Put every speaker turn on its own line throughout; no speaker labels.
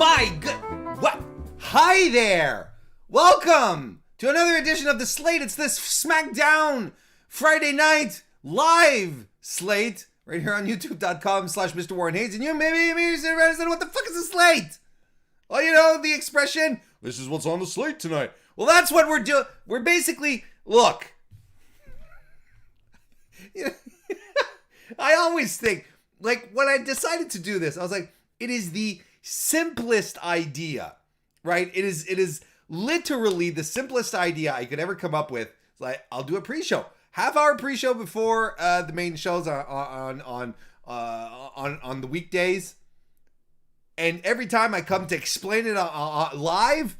my good... What? Hi there! Welcome to another edition of the Slate. It's this SmackDown Friday night live slate right here on youtube.com/MrWarrenHayes. And you maybe sitting around and saying, what the fuck is a slate? Well, you know the expression, this is what's on the slate tonight. Well, that's what we're doing. We're basically, look. You know, I always think, like, when I decided to do this, I was like, it is the simplest idea, right? It is literally the simplest idea I could ever come up with. It's like, I'll do a pre-show, half-hour pre-show before the main shows on the weekdays, and every time I come to explain it live,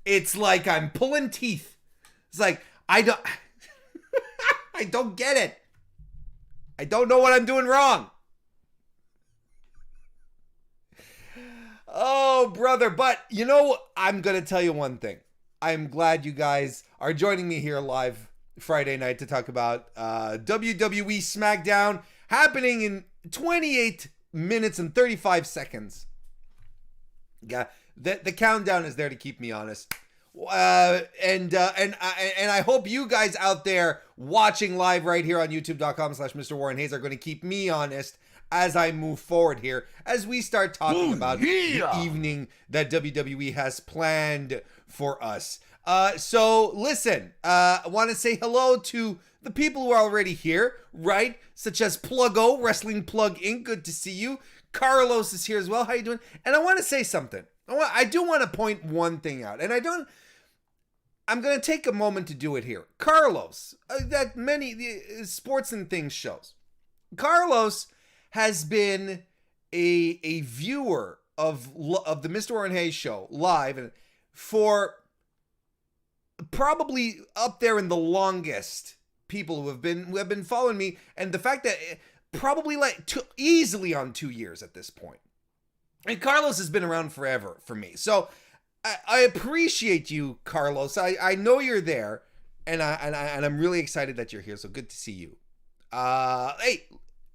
it's like I'm pulling teeth. It's like I don't get it. I don't know what I'm doing wrong. Oh, brother. But, you know, I'm going to tell you one thing. I'm glad you guys are joining me here live Friday night to talk about WWE SmackDown happening in 28 minutes and 35 seconds. Yeah, the countdown is there to keep me honest. And I hope you guys out there watching live right here on youtube.com/MrWarrenHayes are going to keep me honest as I move forward here, as we start talking about the evening that WWE has planned for us. So listen, I want to say hello to the people who are already here, right? Such as Pluggo, Wrestling Plug Inc. Good to see you. Carlos is here as well. How you doing? And I want to say something. I do want to point one thing out, and I'm going to take a moment to do it here. Carlos, that many sports and things shows. Carlos has been a viewer of the MrWarrenHayes show live and for probably up there in the longest people who have been following me, and the fact that probably like easily on 2 years at this point. And Carlos has been around forever for me. So I appreciate you, Carlos. I know you're there, and I'm really excited that you're here. So good to see you. Hey,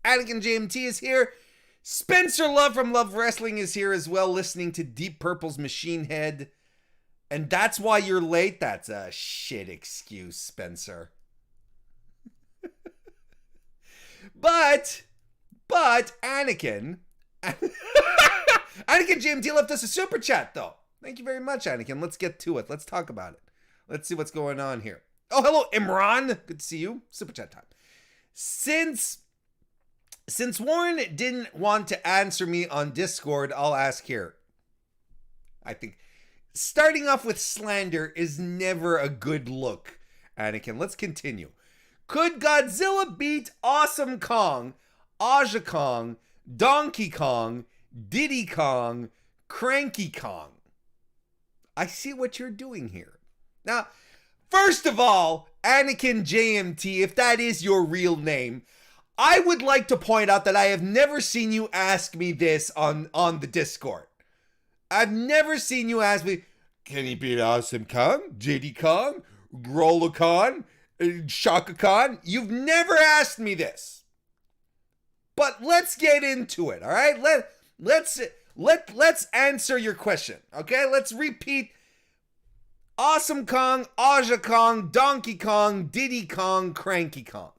Anakin JMT is here. Spencer Love from Love Wrestling is here as well, listening to Deep Purple's Machine Head. And that's why you're late? That's a shit excuse, Spencer. But Anakin JMT left us a super chat, though. Thank you very much, Anakin. Let's get to it. Let's talk about it. Let's see what's going on here. Oh, hello, Imran. Good to see you. Super chat time. Since Warren didn't want to answer me on Discord, I'll ask here. I think starting off with slander is never a good look, Anakin. Let's continue. Could Godzilla beat Awesome Kong, Aja Kong, Donkey Kong, Diddy Kong, Cranky Kong? I see what you're doing here. Now, first of all, Anakin JMT, if that is your real name, I would like to point out that I have never seen you ask me this on the Discord. I've never seen you ask me, can he beat Awesome Kong, Diddy Kong, Roller Kong, Shaka Khan? You've never asked me this. But let's get into it, all right? Let's answer your question, okay? Let's repeat. Awesome Kong, Aja Kong, Donkey Kong, Diddy Kong, Cranky Kong.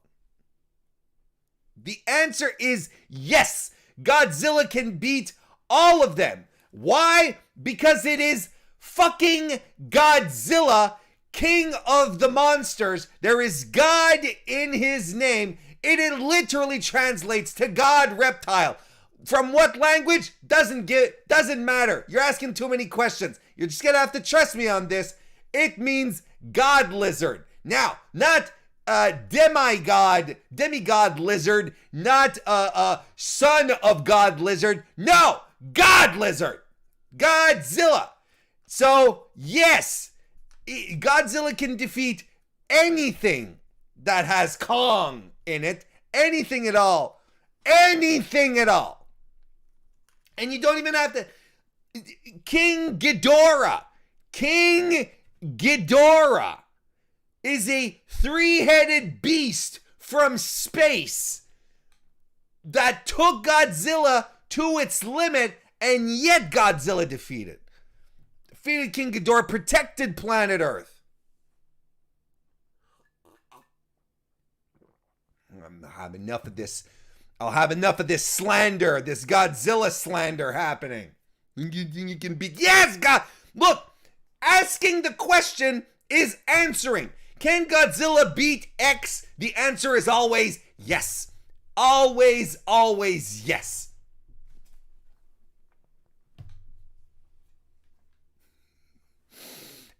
The answer is yes. Godzilla can beat all of them. Why? Because it is fucking Godzilla, King of the monsters. There is God in his name. It literally translates to God reptile. From what language? Doesn't matter. You're asking too many questions. You're just gonna have to trust me on this. It means God lizard. Now, not demigod lizard, not son of God lizard. No, God lizard. Godzilla. So, yes, Godzilla can defeat anything that has Kong in it. Anything at all. Anything at all. And you don't even have to... King Ghidorah is a three-headed beast from space that took Godzilla to its limit And yet Godzilla defeated. Defeated King Ghidorah, protected planet Earth. I'll have enough of this. I'll have enough of this slander, this Godzilla slander happening. You can beat. Yes, God. Look, asking the question is answering. Can Godzilla beat X? The answer is always yes. Always, always yes.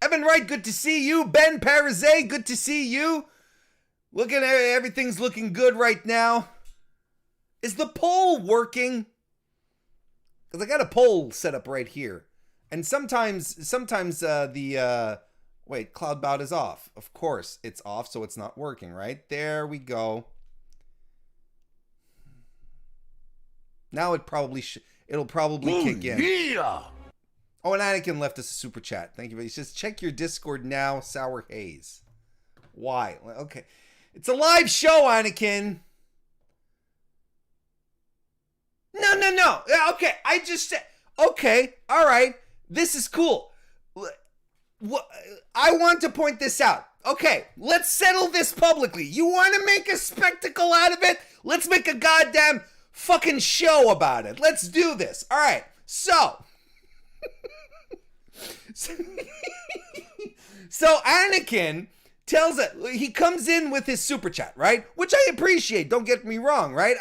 Evan Wright, good to see you. Ben Parizet, good to see you. Looking at everything's looking good right now. Is the poll working? Because I got a poll set up right here. And sometimes wait, Cloudbout is off. Of course, it's off, so it's not working, right? There we go. Now it'll probably kick in. Yeah. Oh, and Anakin left us a super chat. Thank you. He says, check your Discord now, Sour Haze. Why? Okay. It's a live show, Anakin. No. Okay, I just said, okay, all right. This is cool. I want to point this out. Okay, let's settle this publicly. You want to make a spectacle out of it? Let's make a goddamn fucking show about it. Let's do this. All right, so Anakin tells it. He comes in with his super chat, right? Which I appreciate. Don't get me wrong, right?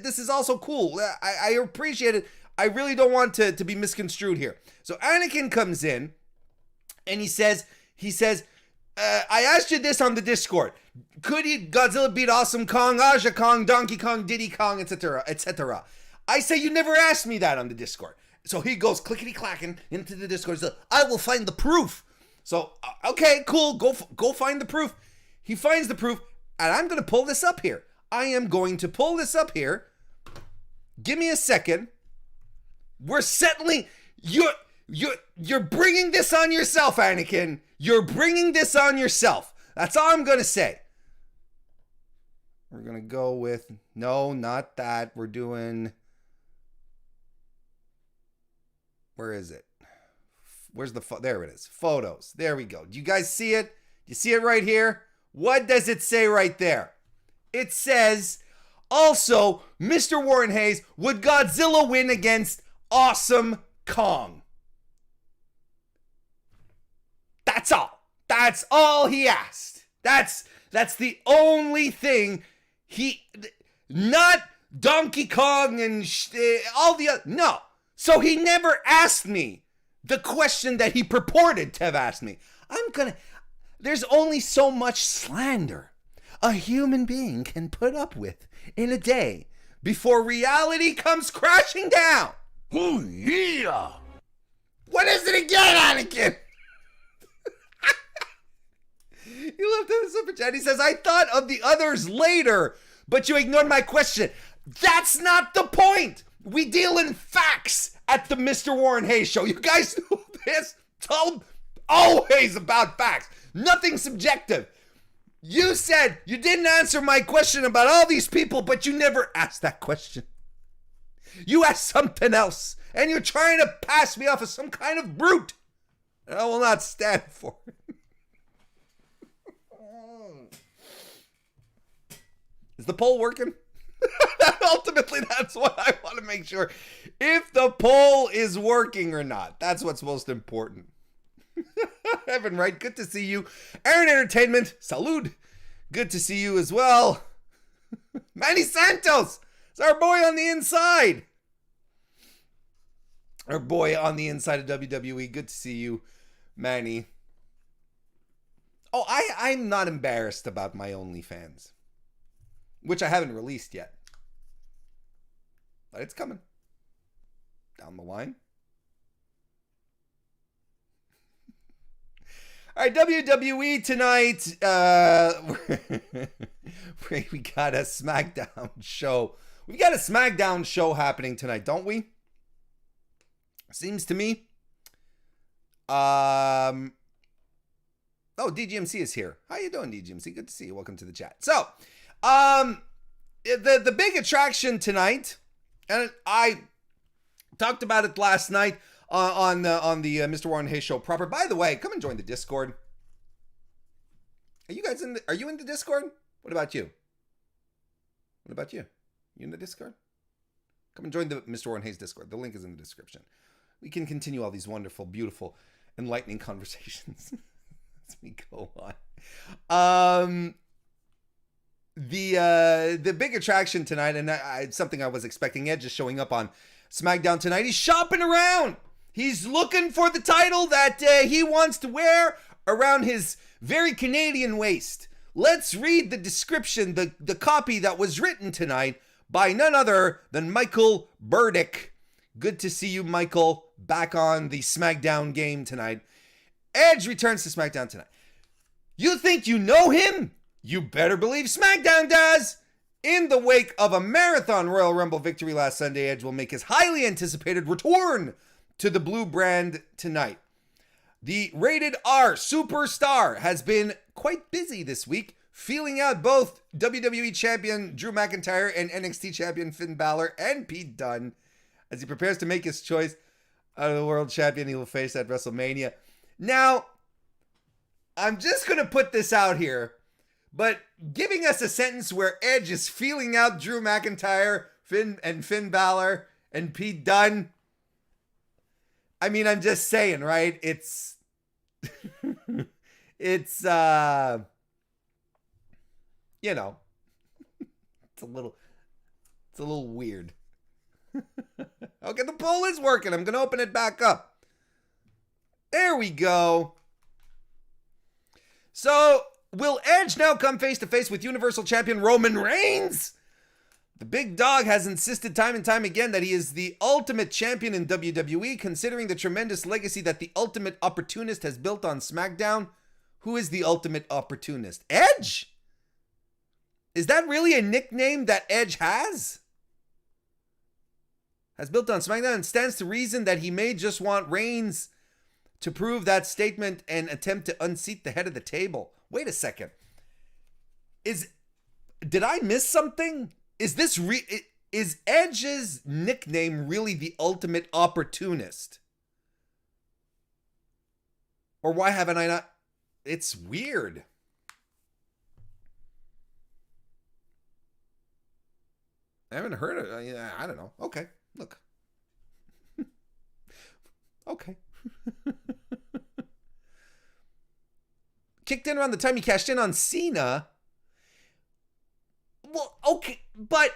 This is also cool. I appreciate it. I really don't want to be misconstrued here. So Anakin comes in and he says, I asked you this on the Discord. Could Godzilla beat Awesome Kong, Aja Kong, Donkey Kong, Diddy Kong, etc., etc.? I say you never asked me that on the Discord. So he goes clickety-clacking into the Discord. He says, I will find the proof. So, okay, cool. Go find the proof. He finds the proof, and I'm going to pull this up here. I am going to pull this up here. Give me a second. We're settling. You're bringing this on yourself, Anakin. You're bringing this on yourself. That's all I'm going to say. We're going to go with, no, not that. We're doing, where is it? Where's the there it is. Photos. There we go. Do you guys see it? You see it right here? What does it say right there? It says, also, MrWarrenHayes, would Godzilla win against Awesome Kong? That's all. That's all he asked. That's the only thing not Donkey Kong and all the other. No. So he never asked me the question that he purported to have asked me. There's only so much slander a human being can put up with in a day before reality comes crashing down. Oh, yeah. What is it again, Anakin? He left in the super chat. He says, I thought of the others later, but you ignored my question. That's not the point. We deal in facts at the MrWarrenHayes show. You guys know this. It's always about facts. Nothing subjective. You said you didn't answer my question about all these people, but you never asked that question. You asked something else, and you're trying to pass me off as some kind of brute. And I will not stand for it. Is the poll working? Ultimately, that's what I want to make sure. If the poll is working or not. That's what's most important. Evan Wright, good to see you. Aaron Entertainment, salud. Good to see you as well. Manny Santos, it's our boy on the inside. Our boy on the inside of WWE. Good to see you, Manny. Oh, I'm not embarrassed about my OnlyFans, which I haven't released yet. But it's coming. Down the line. All right, WWE tonight. We got a SmackDown show. We got a SmackDown show happening tonight, don't we? Seems to me. Oh, DGMC is here. How you doing, DGMC? Good to see you. Welcome to the chat. So, the big attraction tonight, and I Talked about it last night on the Mr. Warren Hayes show proper. By the way, come and join the Discord. Are you guys are you in the Discord? What about you? What about you? You in the Discord? Come and join the Mr. Warren Hayes Discord. The link is in the description. We can continue all these wonderful, beautiful, enlightening conversations as we go on. The big attraction tonight, and it's something I was expecting. Edge is showing up on SmackDown tonight. He's shopping around. He's looking for the title that he wants to wear around his very Canadian waist. Let's read the description, the copy that was written tonight by none other than Michael Burdick. Good to see you, Michael, back on the SmackDown game tonight. Edge returns to SmackDown tonight. You think you know him? You better believe SmackDown does. In the wake of a marathon Royal Rumble victory last Sunday, Edge will make his highly anticipated return to the blue brand tonight. The rated R superstar has been quite busy this week, feeling out both WWE Champion Drew McIntyre and NXT Champion Finn Balor and Pete Dunne as he prepares to make his choice out of the world champion he will face at WrestleMania. Now, I'm just going to put this out here, but giving us a sentence where Edge is feeling out Drew McIntyre, Finn Balor, and Pete Dunne. I mean, I'm just saying, right? It's it's a little weird. Okay, the poll is working. I'm going to open it back up. There we go. So, will Edge now come face to face with Universal Champion Roman Reigns? The big dog has insisted time and time again that he is the ultimate champion in WWE, considering the tremendous legacy that the ultimate opportunist has built on SmackDown. Who is the ultimate opportunist? Edge? Is that really a nickname that Edge has? Has built on SmackDown, and stands to reason that he may just want Reigns to prove that statement and attempt to unseat the head of the table. Wait a second. Did I miss something? Is Edge's nickname really the ultimate opportunist? Or why haven't I not? It's weird. I haven't heard it. I don't know. Okay, look. Okay. Kicked in around the time he cashed in on Cena. Well, okay, but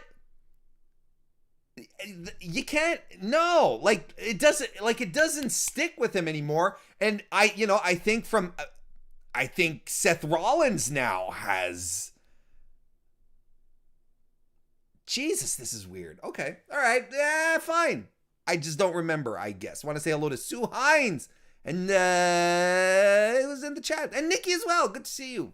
you can't. No, it doesn't stick with him anymore. And I think Seth Rollins now has. Jesus, this is weird. Okay, all right, yeah, fine. I just don't remember, I guess. I want to say hello to Sue Hines. And it was in the chat. And Nikki as well. Good to see you.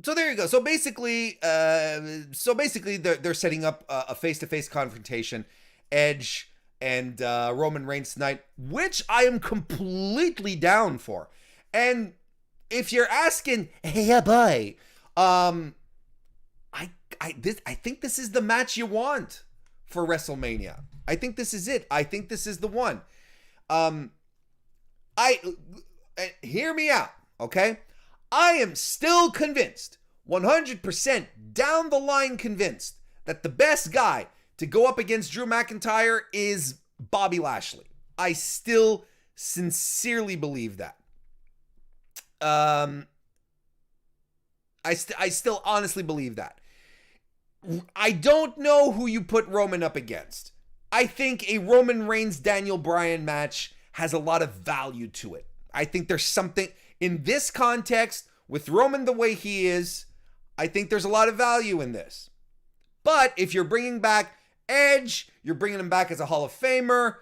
So there you go. So basically they're setting up a face-to-face confrontation. Edge and Roman Reigns tonight, which I am completely down for. And if you're asking, hey, boy, I think this is the match you want for WrestleMania. I think this is it. I think this is the one. Hear me out, okay? I am still convinced, 100% down the line convinced, that the best guy to go up against Drew McIntyre is Bobby Lashley. I still sincerely believe that. I still honestly believe that. I don't know who you put Roman up against. I think a Roman Reigns Daniel Bryan match has a lot of value to it. I think there's something in this context with Roman the way he is. I think there's a lot of value in this. But if you're bringing back Edge, you're bringing him back as a Hall of Famer.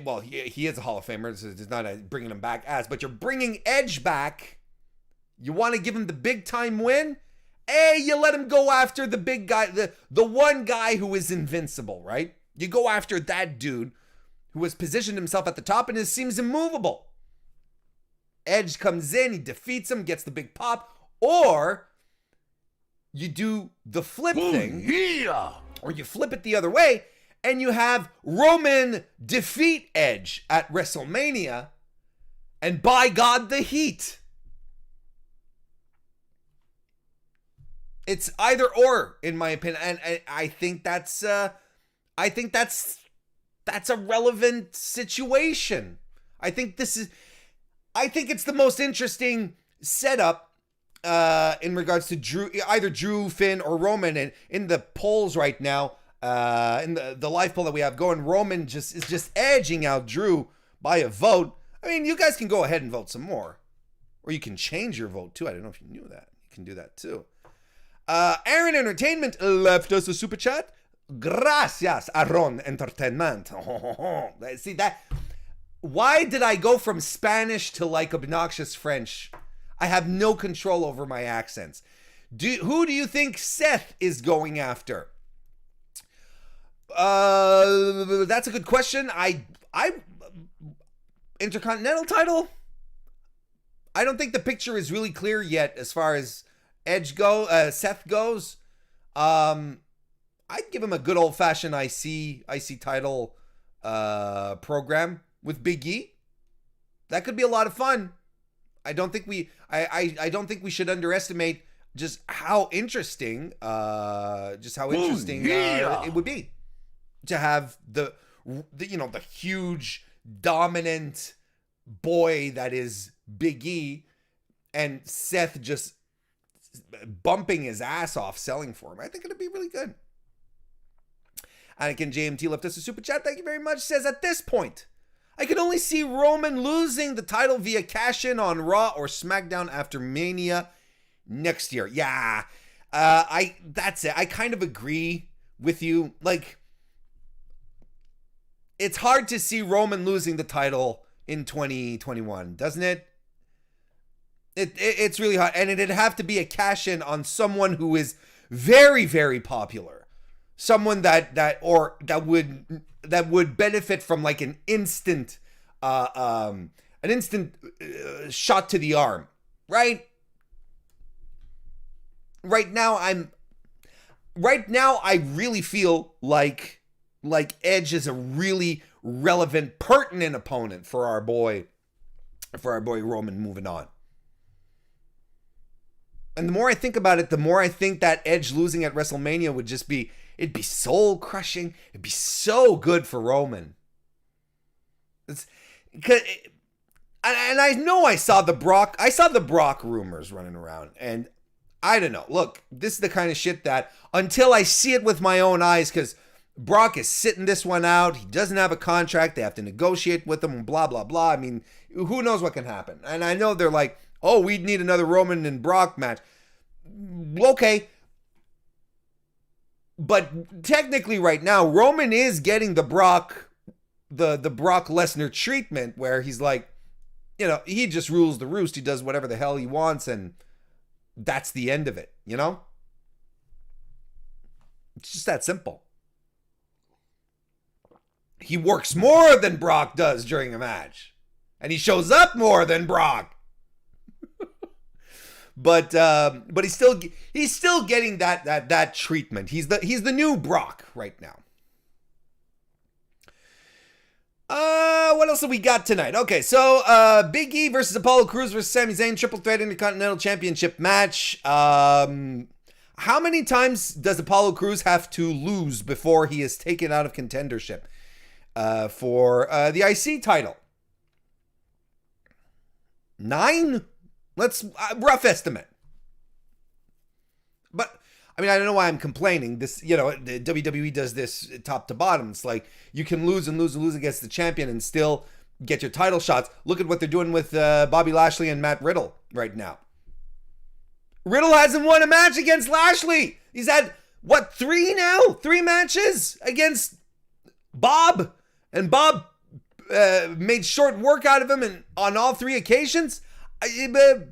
Well, he is a Hall of Famer. So it's not bringing him back as, but you're bringing Edge back. You want to give him the big time win? Hey, you let him go after the big guy, the one guy who is invincible, right? You go after that dude who has positioned himself at the top and seems immovable. Edge comes in, he defeats him, gets the big pop. Or you do the flip thing, or you flip it the other way, and you have Roman defeat Edge at WrestleMania, and by God, the heat. It's either or, in my opinion, and I think that's a relevant situation. I think it's the most interesting setup in regards to either Drew, Finn, or Roman. And in the polls right now, in the live poll that we have going, Roman is just edging out Drew by a vote. I mean, you guys can go ahead and vote some more, or you can change your vote too. I don't know if you knew that. You can do that too. Aaron Entertainment left us a super chat. Gracias, Aaron Entertainment. See that? Why did I go from Spanish to like obnoxious French? I have no control over my accents. Who do you think Seth is going after? That's a good question. I Intercontinental title? I don't think the picture is really clear yet as far as Seth goes. I'd give him a good old-fashioned IC title program with Big E. That could be a lot of fun. I don't think we should underestimate just how interesting it would be to have the huge dominant boy that is Big E and Seth just bumping his ass off selling for him. I think it'd be really good. Anakin JMT left us a super chat. Thank you very much. Says, at this point, I can only see Roman losing the title via cash-in on Raw or SmackDown after Mania next year. Yeah, that's it. I kind of agree with you. Like, it's hard to see Roman losing the title in 2021, doesn't it? It's really hard, and it'd have to be a cash-in on someone who is very, very popular, someone that would benefit from like an instant shot to the arm, right? Right now, I really feel like Edge is a really relevant, pertinent opponent for our boy Roman moving on. And the more I think about it, the more I think that Edge losing at WrestleMania would just be, it'd be soul crushing. It'd be so good for Roman. And I know I saw the Brock rumors running around, and I don't know. Look, this is the kind of shit that until I see it with my own eyes, because Brock is sitting this one out. He doesn't have a contract. They have to negotiate with him, blah, blah, blah. I mean, who knows what can happen? And I know they're like, oh, we'd need another Roman and Brock match. Okay. But technically right now, Roman is getting the Brock Lesnar treatment where he's like, he just rules the roost. He does whatever the hell he wants, and that's the end of it, It's just that simple. He works more than Brock does during a match. And he shows up more than Brock. But he's still getting that treatment. He's the new Brock right now. What else have we got tonight? Okay, so Big E versus Apollo Crews versus Sami Zayn, triple threat Intercontinental Championship match. How many times does Apollo Crews have to lose before he is taken out of contendership for the IC title? 9? Let's rough estimate. But I mean, I don't know why I'm complaining. This, the WWE does this top to bottom. It's like you can lose and lose and lose against the champion and still get your title shots. Look at what they're doing with Bobby Lashley and Matt Riddle right now. Riddle hasn't won a match against Lashley. He's had, 3 now? 3 matches against Bob. And Bob made short work out of him on all 3 occasions.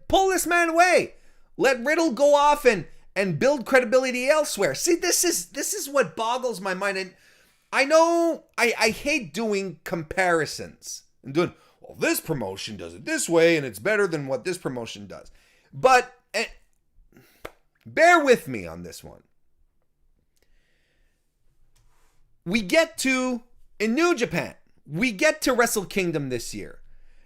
Pull this man away. Let Riddle go off and build credibility elsewhere. See, this is what boggles my mind. And I know I hate doing comparisons and doing, well, this promotion does it this way and it's better than what this promotion does. But bear with me on this one. We get to, in New Japan, we get to Wrestle Kingdom this year.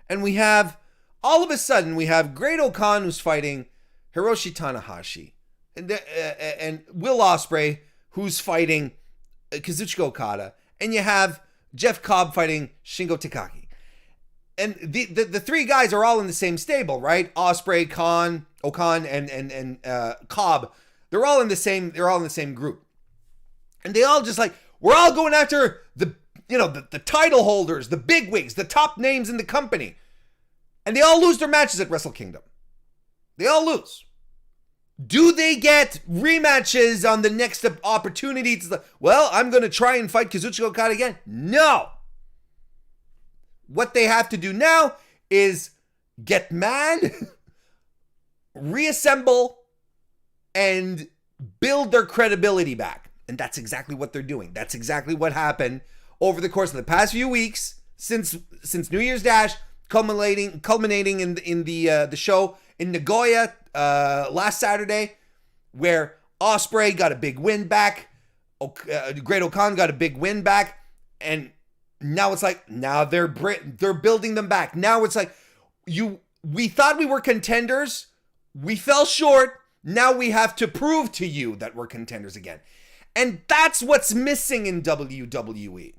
And we have, all of a sudden, we have Great Okan who's fighting Hiroshi Tanahashi. And Will Ospreay who's fighting Kazuchika Okada. And you have Jeff Cobb fighting Shingo Takagi. And the three guys are all in the same stable, right? Ospreay, Okan, and Cobb. They're all in the same group. And they all just like, we're all going after the title holders, the bigwigs, the top names in the company. And they all lose their matches at Wrestle Kingdom. They all lose. Do they get rematches on the next opportunity? Well, I'm going to try and fight Kazuchika Okada again. No. What they have to do now is get mad, reassemble, and build their credibility back. And that's exactly what they're doing. That's exactly what happened over the course of the past few weeks since New Year's Dash, culminating in the show in Nagoya last Saturday, where Ospreay got a big win back, Great Okan got a big win back, and now it's like, now they're building them back. Now it's like, we thought we were contenders, we fell short, now we have to prove to you that we're contenders again. And that's what's missing in WWE.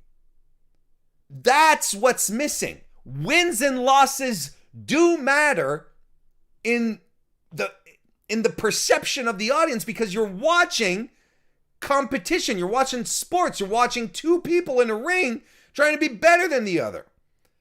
That's what's missing. Wins and losses do matter in the perception of the audience, because you're watching competition, you're watching sports, you're watching two people in a ring trying to be better than the other.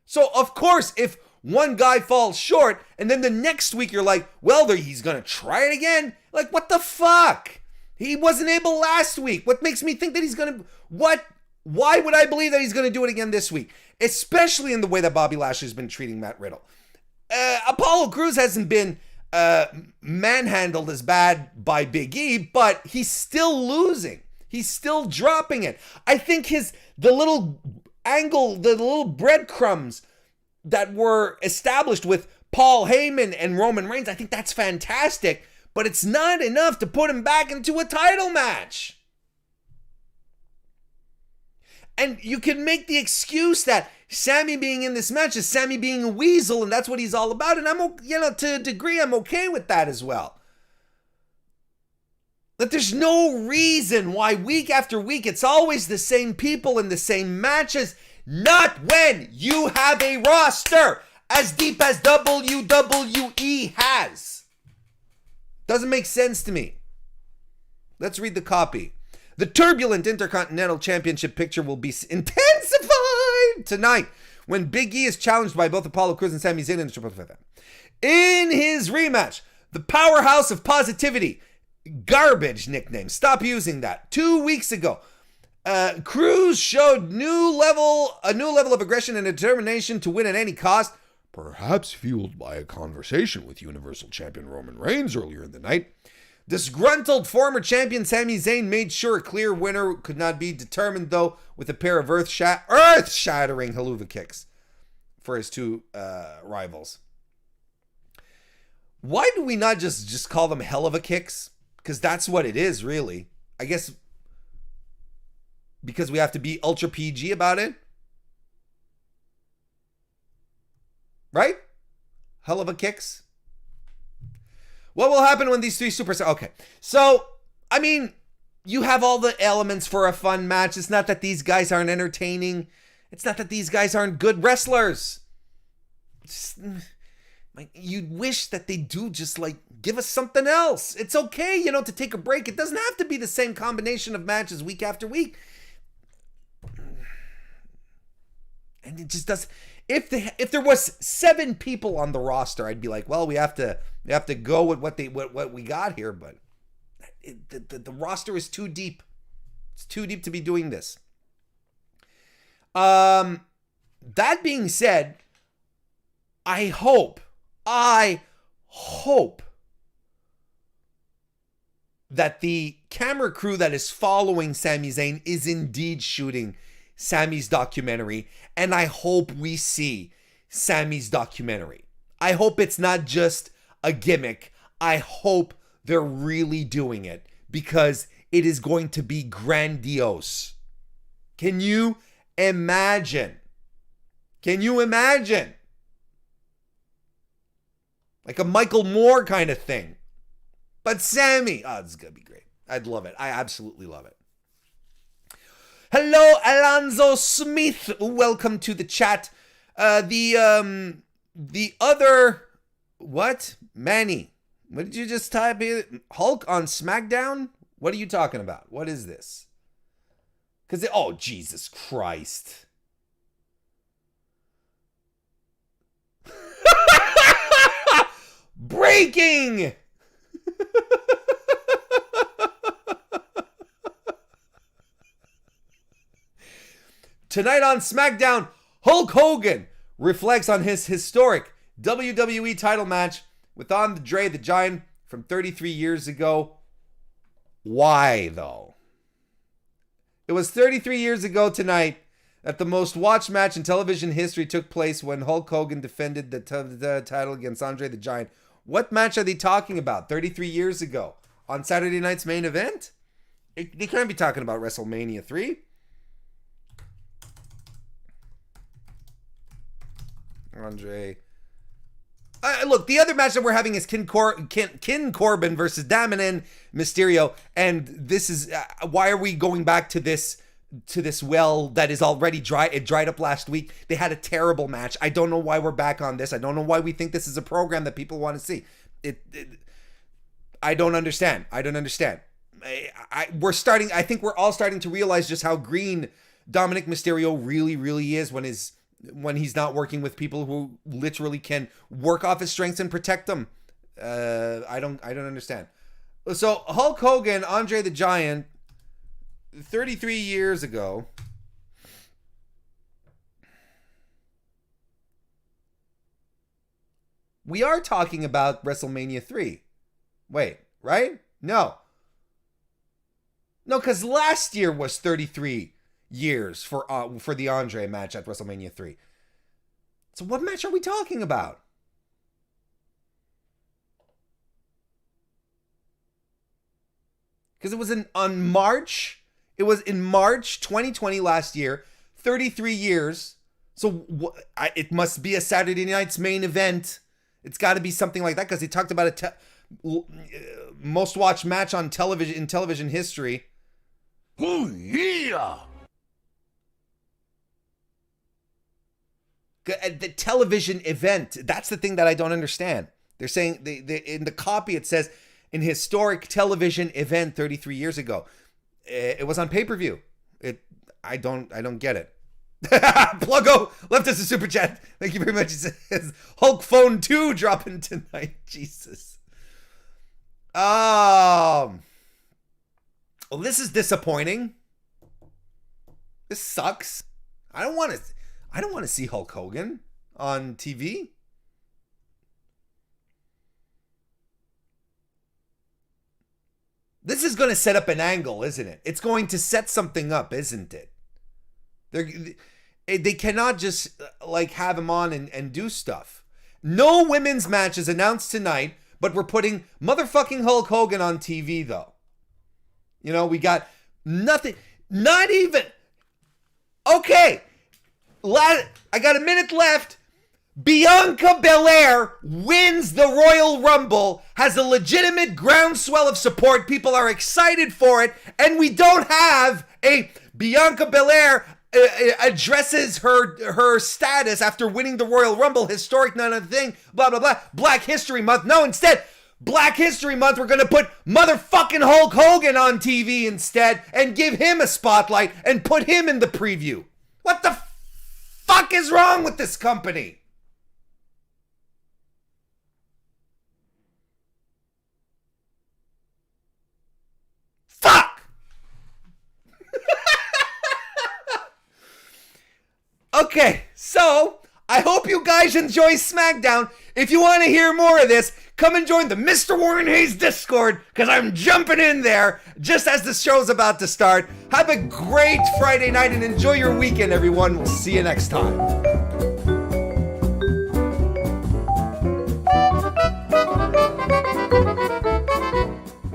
So of course, if one guy falls short and then the next week you're like, well, he's gonna try it again, like, what the fuck? He wasn't able last week. What makes me think that he's gonna, why would I believe that he's gonna do it again this week? Especially in the way that Bobby Lashley's been treating Matt Riddle. Apollo Crews hasn't been manhandled as bad by Big E, but he's still losing. He's still dropping it. I think the little breadcrumbs that were established with Paul Heyman and Roman Reigns, I think that's fantastic, but it's not enough to put him back into a title match. And you can make the excuse that Sammy being in this match is Sammy being a weasel, and that's what he's all about. And to a degree, I'm okay with that as well. But there's no reason why week after week it's always the same people in the same matches. Not when you have a roster as deep as WWE has. Doesn't make sense to me. Let's read the copy. The turbulent Intercontinental Championship picture will be intensified tonight when Big E is challenged by both Apollo Crews and Sami Zayn in the Triple Threat. In his rematch, the Powerhouse of Positivity, garbage nickname, stop using that, 2 weeks ago, Crews showed a new level of aggression and determination to win at any cost, perhaps fueled by a conversation with Universal Champion Roman Reigns earlier in the night. Disgruntled former champion Sami Zayn made sure a clear winner could not be determined, though, with a pair of earth-shattering haluva kicks for his two rivals. Why do we not just call them hell of a kicks? Because that's what it is, really. I guess because we have to be ultra PG about it. Right? Hell of a kicks. What will happen when these three superstars... Okay, so, I mean, you have all the elements for a fun match. It's not that these guys aren't entertaining. It's not that these guys aren't good wrestlers. You wish that they do just, give us something else. It's okay, to take a break. It doesn't have to be the same combination of matches week after week. And it just does... If there was 7 people on the roster, I'd be like, well, we have to go with what we got here, but the roster is too deep. It's too deep to be doing this. That being said, I hope that the camera crew that is following Sami Zayn is indeed shooting Sammy's documentary, and I hope we see Sammy's documentary. I hope it's not just a gimmick. I hope they're really doing it because it is going to be grandiose. Can you imagine? Can you imagine? Like a Michael Moore kind of thing. But Sammy, oh, this is going to be great. I'd love it. I absolutely love it. Hello, Alonzo Smith. Welcome to the chat. The other, what? Manny, what did you just type here? Hulk on SmackDown? What are you talking about? What is this? Because, oh, Jesus Christ. Breaking! Tonight on SmackDown, Hulk Hogan reflects on his historic WWE title match with Andre the Giant from 33 years ago. Why, though? It was 33 years ago tonight that the most watched match in television history took place when Hulk Hogan defended the title against Andre the Giant. What match are they talking about 33 years ago? On Saturday night's main event? They can't be talking about WrestleMania 3. Andre. Look, the other match that we're having is King Corbin versus Damon and Mysterio, and this is why are we going back to this well that is already dry? It dried up last week. They had a terrible match. I don't know why we're back on this. I don't know why we think this is a program that people want to see. I don't understand. I don't understand. I think we're all starting to realize just how green Dominic Mysterio really, really is when he's not working with people who literally can work off his strengths and protect them. I don't understand. So Hulk Hogan, Andre the Giant, 33 years ago. We are talking about WrestleMania 3. Wait, right? No, because last year was 33 years for the Andre match at WrestleMania 3. So what match are we talking about? Because it was in March 2020 last year, 33 years. So it must be a Saturday night's main event. It's got to be something like that because he talked about a most watched match on television in television history. Oh yeah. The television event. That's the thing that I don't understand. They're saying they in the copy it says an historic television event 33 years ago. It was on pay-per-view. I don't get it. Pluggo left us a super chat. Thank you very much. It says Hulk Phone 2 dropping tonight. Jesus. Well, this is disappointing. This sucks. I don't want to see Hulk Hogan on TV. This is going to set up an angle, isn't it? It's going to set something up, isn't it? They cannot just like have him on and do stuff. No women's match is announced tonight, but we're putting motherfucking Hulk Hogan on TV, though. You know, we got nothing. Not even. Okay. I got a minute left. Bianca Belair wins the Royal Rumble, has a legitimate groundswell of support. People are excited for it, and we don't have a Bianca Belair addresses her status after winning the Royal Rumble, historic, none of the thing, blah, blah, blah, Black History Month. No, instead, Black History Month, we're going to put motherfucking Hulk Hogan on TV instead and give him a spotlight and put him in the preview. What the fuck is wrong with this company? Fuck! Okay, so I hope you guys enjoy SmackDown. If you want to hear more of this, come and join the MrWarrenHayes Discord, because I'm jumping in there just as the show's about to start. Have a great Friday night and enjoy your weekend, everyone. We'll see you next time.